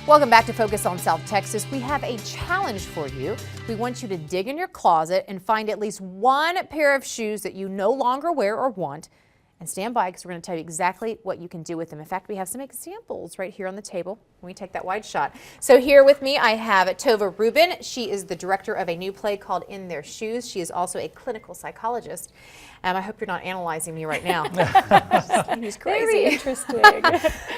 Welcome back to Focus on South Texas. We have a challenge for you. We want you to dig in your closet and find at least one pair of shoes that you no longer wear or want. And stand by because we're going to tell you exactly what you can do with them. In fact, we have some examples right here on the table when we take that wide shot. So here with me, I have Tova Rubin. She is the director of a new play called In Their Shoes. She is also a clinical psychologist. I hope you're not analyzing me right now. He's crazy. Very interesting.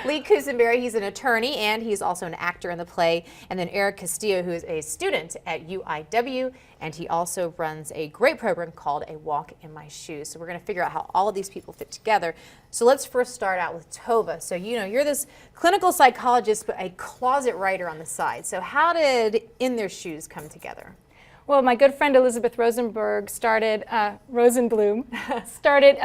Lee Kusenberry, he's an attorney and he's also an actor in the play. And then Eric Castillo, who is a student at UIW, and he also runs a great program called A Walk in My Shoes. So we're going to figure out how all of these people fit together. So let's first start out with Tova. So you're this clinical psychologist, but a closet writer on the side. So how did In Their Shoes come together? Well, my good friend Elizabeth Rosenblum started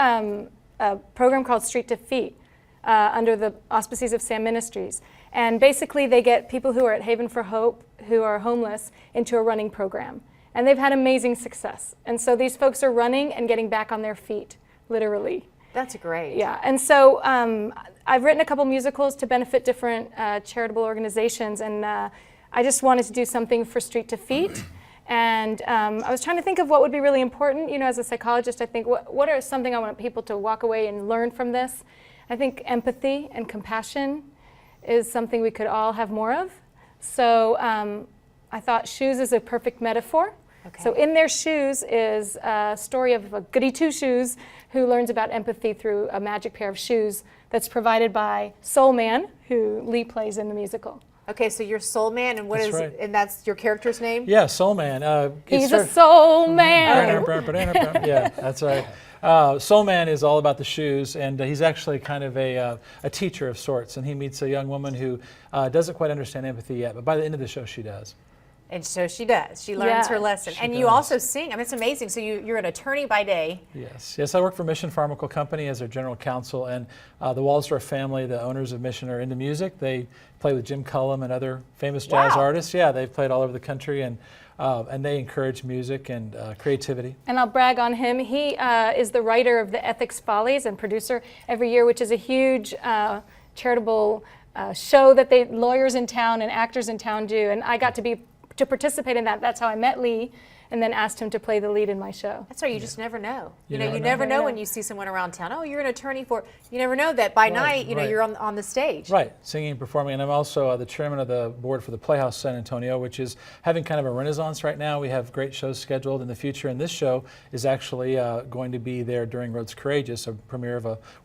a program called Street to Feet under the auspices of Sam Ministries. And basically they get people who are at Haven for Hope, who are homeless, into a running program. And they've had amazing success. And so these folks are running and getting back on their feet, literally. That's great. Yeah, and so I've written a couple musicals to benefit different charitable organizations, and I just wanted to do something for Street to Feet. And I was trying to think of what would be really important. You know, as a psychologist, I think, what are something I want people to walk away and learn from this? I think empathy and compassion is something we could all have more of. So I thought shoes is a perfect metaphor. Okay. So In Their Shoes is a story of a goody two-shoes who learns about empathy through a magic pair of shoes that's provided by Soul Man, who Lee plays in the musical. Okay, so you're Soul Man, and That's right. and that's your character's name? Yeah, Soul Man. He's a soul man. Yeah, that's right. Soul Man is all about the shoes, and he's actually kind of a teacher of sorts, and he meets a young woman who doesn't quite understand empathy yet, but by the end of the show she does. And so she does. She learns her lesson. And you does. also sing. I mean, it's amazing. So you're an attorney by day. Yes, I work for Mission Pharmaceutical Company as their general counsel, and the Walsdorf family, the owners of Mission, are into music. They play with Jim Cullum and other famous jazz artists. Yeah, they've played all over the country, and they encourage music and creativity. And I'll brag on him. He is the writer of the Ethics Follies and producer every year, which is a huge charitable show that lawyers in town and actors in town do. And I got to participate in that. That's how I met Lee, and then asked him to play the lead in my show. That's right. You just never know. You never never know when you see someone around town. Oh, you're an attorney for. You never know that by night. You're on the stage. Right, singing, performing, and I'm also the chairman of the board for the Playhouse San Antonio, which is having kind of a renaissance right now. We have great shows scheduled in the future, and this show is actually going to be there during Roads Courageous, a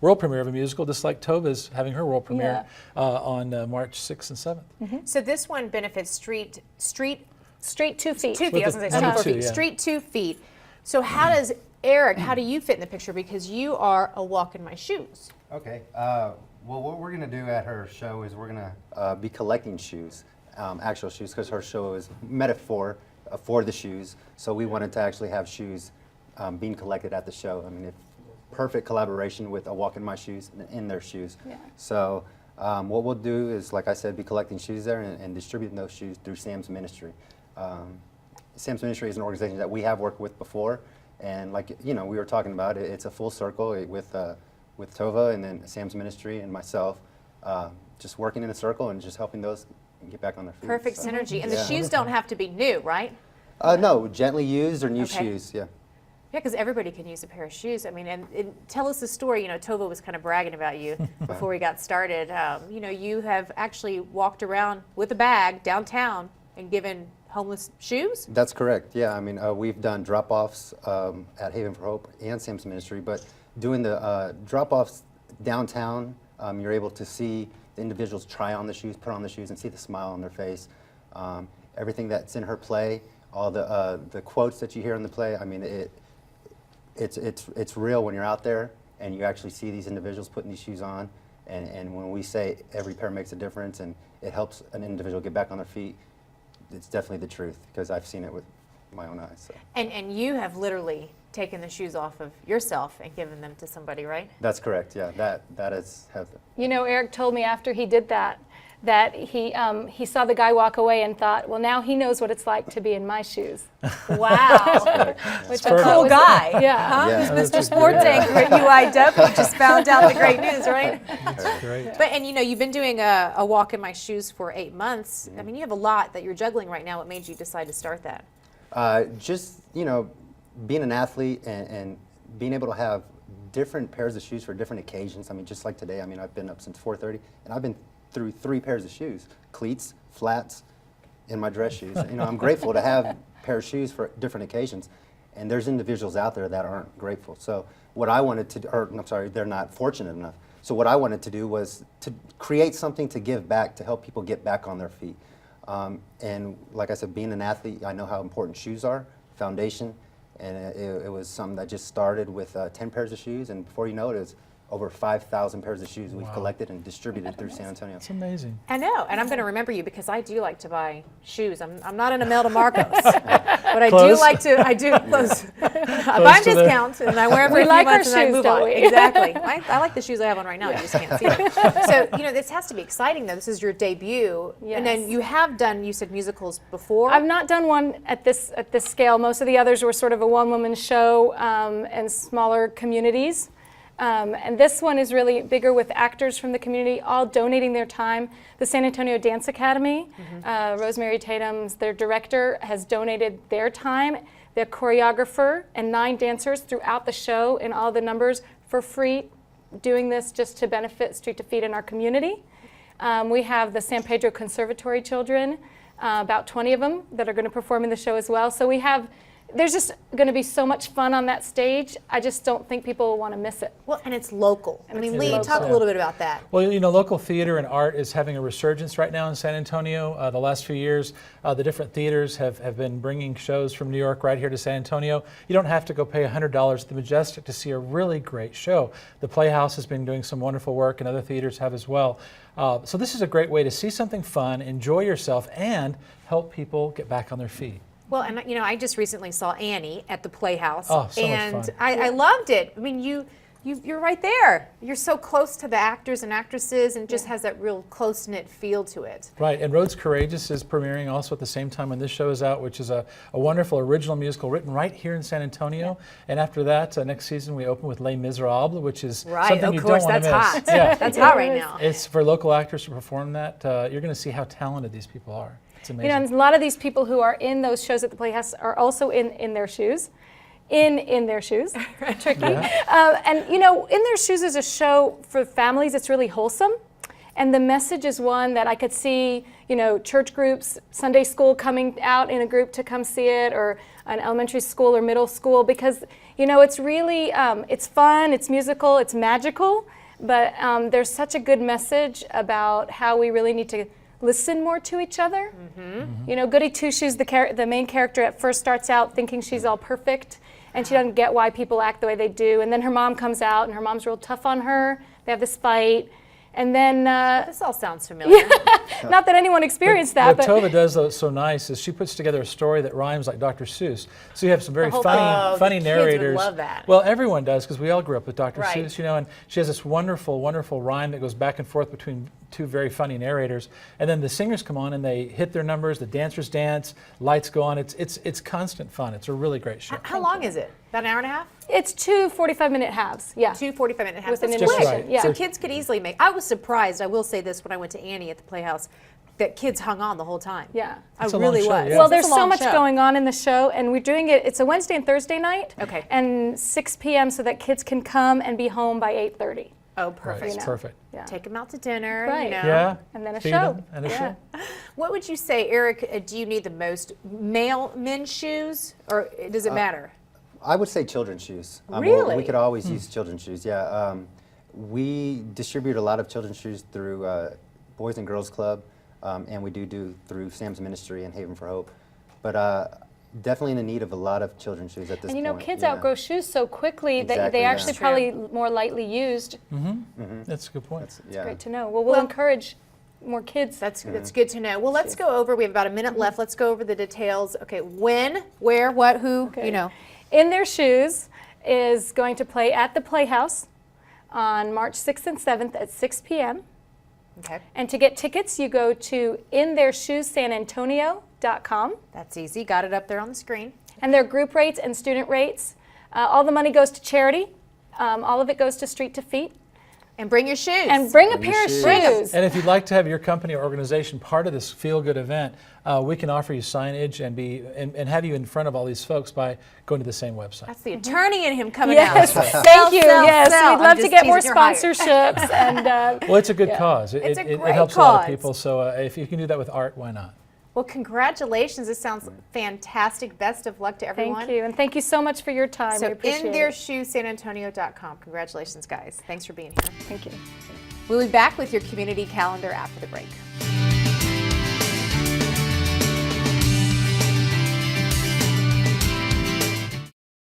world premiere of a musical, just like Tova's having her world premiere on March 6th and 7th. Mm-hmm. So this one benefits Street 2 Feet. 2 feet. I was going to say 4 feet. Yeah. Street 2 Feet. So how does Eric? How do you fit in the picture? Because you are a walk in my shoes. Okay. Well, what we're going to do at her show is we're going to be collecting shoes, actual shoes, because her show is metaphor for the shoes. So we wanted to actually have shoes being collected at the show. I mean, perfect collaboration with A Walk in My Shoes and In Their Shoes. Yeah. So what we'll do is, like I said, be collecting shoes there and distributing those shoes through Sam's Ministry. Sam's Ministry is an organization that we have worked with before, and like we were talking about, it's a full circle with Tova and then Sam's Ministry and myself, just working in a circle and just helping those get back on their feet. Perfect synergy. And the shoes don't have to be new, right? No, gently used or new shoes. Yeah. Yeah, because everybody can use a pair of shoes. I mean, and tell us the story. Tova was kind of bragging about you before we got started. You have actually walked around with a bag downtown and given homeless shoes? That's correct. Yeah, I mean, we've done drop-offs at Haven for Hope and Sam's Ministry, but doing the drop-offs downtown, you're able to see the individuals try on the shoes, put on the shoes, and see the smile on their face. Everything that's in her play, all the quotes that you hear in the play, I mean, it's real when you're out there and you actually see these individuals putting these shoes on, and when we say every pair makes a difference and it helps an individual get back on their feet, it's definitely the truth, because I've seen it with my own eyes. So. And you have literally taken the shoes off of yourself and given them to somebody, right? That's correct, yeah. That is heaven. Eric told me after he did that that he saw the guy walk away and thought, well, now he knows what it's like to be in my shoes. Wow. Which A cool guy. Yeah. Huh? Yeah. Who's Mr. Sports Anchor at UIW just found out the great news, right? That's great. But, and you know, you've been doing a walk in my shoes for 8 months. I mean, you have a lot that you're juggling right now. What made you decide to start that? Just, you know, being an athlete and being able to have different pairs of shoes for different occasions. I mean, just like today, I mean, I've been up since 4:30, and I've been through 3 pairs of shoes, cleats, flats, and my dress shoes. You know, I'm grateful to have a pair of shoes for different occasions, and there's individuals out there that aren't grateful. So what I wanted to, or I'm sorry, they're not fortunate enough. So what I wanted to do was to create something to give back, to help people get back on their feet. And like I said, being an athlete, I know how important shoes are, foundation, and it was something that just started with 10 pairs of shoes, and before you know it, it's over 5,000 pairs of shoes we've collected and distributed through San Antonio. It's amazing. I know, and I'm going to remember you because I do like to buy shoes. I'm not an Imelda Marcos, but I Close. do like to. I do close. I buy to the- discounts and I wear them for We a few like our months and I shoes, move don't on. we? Exactly. I like the shoes I have on right now. You just can't see them. So you know, this has to be exciting though. This is your debut, and then Yes. you have done. You said musicals before. I've not done one at this scale. Most of the others were sort of a one-woman show and smaller communities. And this one is really bigger with actors from the community, all donating their time. The San Antonio Dance Academy, Rosemary Tatum's, their director, has donated their time, their choreographer, and 9 dancers throughout the show in all the numbers for free, doing this just to benefit Street to Feet in our community. We have the San Pedro Conservatory children, about 20 of them that are going to perform in the show as well. So there's just going to be so much fun on that stage. I just don't think people will want to miss it. well, and it's local. I mean, Lee, local. talk a little bit about that. Well, you know, local theater and art is having a resurgence right now in San Antonio. The last few years, the different theaters have been bringing shows from New York right here to San Antonio. You don't have to go pay $100 at the Majestic to see a really great show. The Playhouse has been doing some wonderful work, and other theaters have as well. So this is a great way to see something fun, enjoy yourself, and help people get back on their feet. Well, and you know, I just recently saw Annie at the Playhouse, Oh, so much and fun. I loved it. I mean, you're right there. You're so close to the actors and actresses, and it just has that real close-knit feel to it. Right, and Roads Courageous is premiering also at the same time when this show is out, which is a wonderful original musical written right here in San Antonio. And after that, next season we open with Les Miserables, which is Right, something of you course, don't want that's to miss. hot. Yeah. That's hot right now. It's for local actors to perform that. You're going to see how talented these people are. It's amazing. You know, and a lot of these people who are in those shows at the Playhouse are also in their shoes. In their shoes, tricky. And you know, In Their Shoes is a show for families. It's really wholesome, and the message is one that I could see, you know, church groups, Sunday school coming out in a group to come see it, or an elementary school or middle school, because you know, it's really it's fun, it's musical, it's magical, but there's such a good message about how we really need to listen more to each other. You know, Goody Two Shoes, the main character, at first starts out thinking she's all perfect, and she doesn't get why people act the way they do. And then her mom comes out, and her mom's real tough on her. They have this fight, and then This all sounds familiar. not that anyone experienced that, What but Tova does, though, so nice is she puts together a story that rhymes like Dr. Seuss. So you have some very whole funny, thing. funny The kids would narrators. love that. Well, everyone does because we all grew up with Dr. Right. Seuss, you know. And she has this wonderful, wonderful rhyme that goes back and forth between 2 very funny narrators. And then the singers come on and they hit their numbers. The dancers dance. Lights go on. It's constant fun. It's a really great show. How long is it? About an hour and a half? it's 2 45-minute halves. Yeah. 2 45-minute halves. With an That's Just quick. right. Yeah. So kids could easily make. I was surprised. I will say this: when I went to Annie at the Playhouse, that kids hung on the whole time. Yeah. It's I a long really show, was. yeah. Well, It's there's a so long much show. going on in the show, and we're doing it. It's a Wednesday and Thursday night. Okay. And 6 p.m. so that kids can come and be home by 8:30. Oh, Right, perfect. it's know. perfect. Yeah. Take them out to dinner. Right. You know. Yeah. And then a Feed show. 'em and a Yeah. show. What would you say, Eric? Do you need the most men's shoes, or does it matter? I would say children's shoes. Really? We could always use children's shoes, yeah. We distribute a lot of children's shoes through Boys and Girls Club, and we do through Sam's Ministry and Haven for Hope. But definitely in the need of a lot of children's shoes at this And you know, point. kids yeah. outgrow shoes so quickly that Exactly, they yeah. actually True. probably more lightly used. That's a good point. That's- yeah. Great to know. Well, we'll Well- encourage more kids. That's good to know. Well, let's go over. We have about a minute left. Let's go over the details. Okay, when, where, what, who? Okay. You know. In Their Shoes is going to play at the Playhouse on March 6th and 7th at 6 p.m. Okay. And to get tickets, you go to InTheirShoesSanAntonio.com. That's easy. Got it up there on the screen. And their group rates and student rates. All the money goes to charity. All of it goes to Street to Feet. And bring your shoes. And bring a Bring your pair of shoes. shoes. And if you'd like to have your company or organization part of this feel-good event, we can offer you signage and have you in front of all these folks by going to the same website. That's the attorney in him coming Yes, out. thank you. Sell, Yes, sell. we'd love I'm to just get more teasing, you're hired. sponsorships. And Well, it's a good cause. It's a It great helps a lot of cause. people. So if you can do that with art, why not? Well, congratulations. This sounds fantastic. Best of luck to everyone. thank you. And thank you so much for your time. So we appreciate it. InTheirShoesSanAntonio.com. Congratulations, guys. Thanks for being here. Thank you. We'll be back with your community calendar after the break.